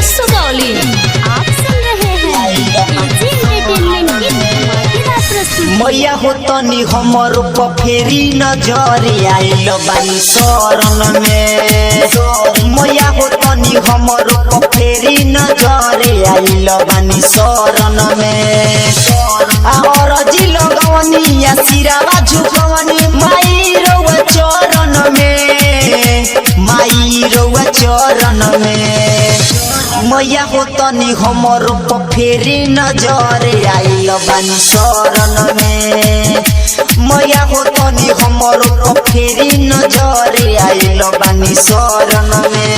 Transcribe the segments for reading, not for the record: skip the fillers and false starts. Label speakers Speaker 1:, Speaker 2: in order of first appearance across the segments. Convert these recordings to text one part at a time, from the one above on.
Speaker 1: सुगौली। आप सुन रहे हैं एजी एंटरटेनमेंट की धमाकेदार प्रस्तुति।
Speaker 2: मैया हो तनी हमर फेरी नजर आइल बानी शरण में। मैया हो तनी हमर फेरी नजर आइल बानी शरण में। और जी लगवनी या सिरावा झुकवनी माई रउआ चरण में, माई रउआ चरण में। मैया हो तनी हमर फेरी नजर आइल बानी शरण में। मैया हो तनी हमर फेरी नजर आइल बानी शरण में।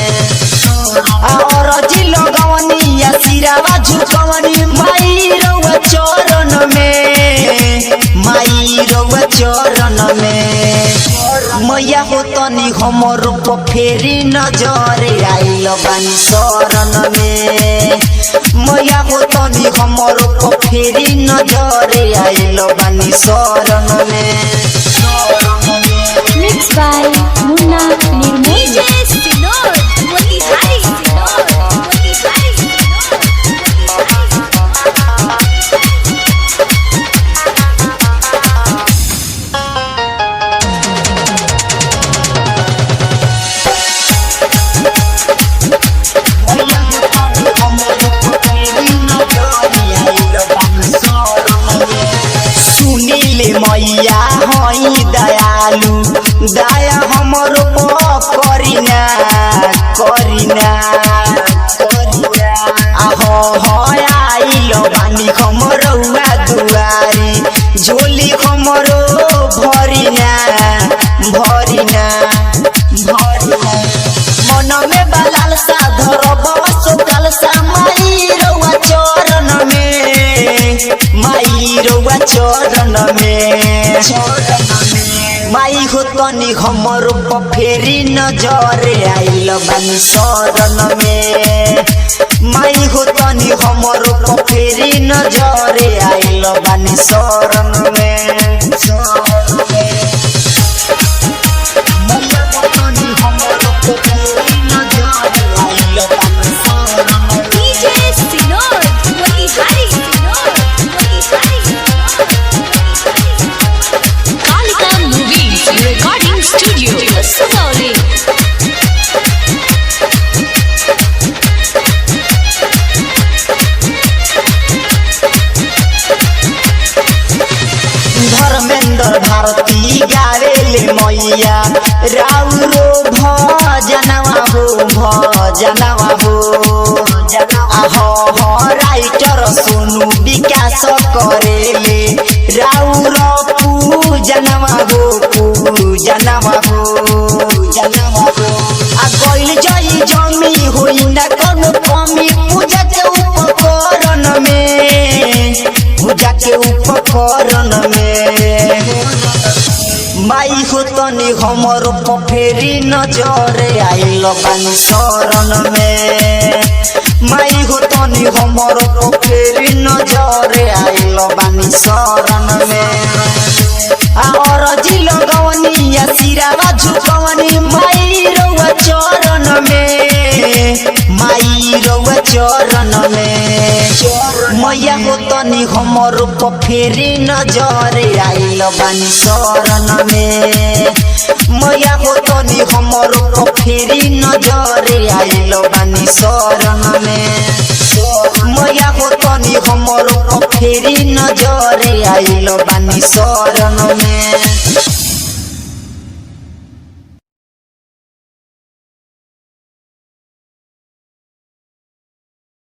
Speaker 2: और जी लगवनी या सिरावा झुकवनी माई रउआ चरण में, माई रउआ चरण में। मैया हो तनी हमर फेरी नजर आइल बानी शरण में। मैया हो तनी हमर फेरी नजर आइल बानी शरण में।
Speaker 1: मिक्स बाय मुन्ना निर्मोही।
Speaker 2: मैया हई दयालु, दया हमर करीना करीना आहो आइल बानी हमरौआ दुआरी। झोली हमरो भरिना भरिना भरिना। मन में बलाल सा धरब सोकल सा माई रउआ चरण में, माई रउआ चरण में। माई हो तनी हमर फेरी नजर आइल बानी शरण में। माई हो तनी हमर फेरी नजर आइल बानी शरण में।
Speaker 1: Recording studio Sugauli.
Speaker 2: धर्मेंद्र भारती गावेले मैया राउरो भजनवा हो भजनवा हो। आहो राइटर सोनू विकास करेले राउरो पूजनवा हो पूजनवा हो जनवा हो। आ गइल जई जमी होई ना कोनो कमी पूजा के उपकरण में, पूजा के उपकरण में। माई हो तनी हमर फेरी नजर आइल बानी शरण में। माई हो तनी हमर फेरी नजर आइल बानी शरण में। और जी लगवनी या सिरावा झुकवनी माई रउआ चरण में, माई रउआ चरण में। मैया हो तनी हमर फेरी नजर आइल बानी शरण में। मैया हो तनी हमर फेरी नजर आइल बानी शरण में। मैया हो तनी हमर फेरी नजर आइल बानी शरण में।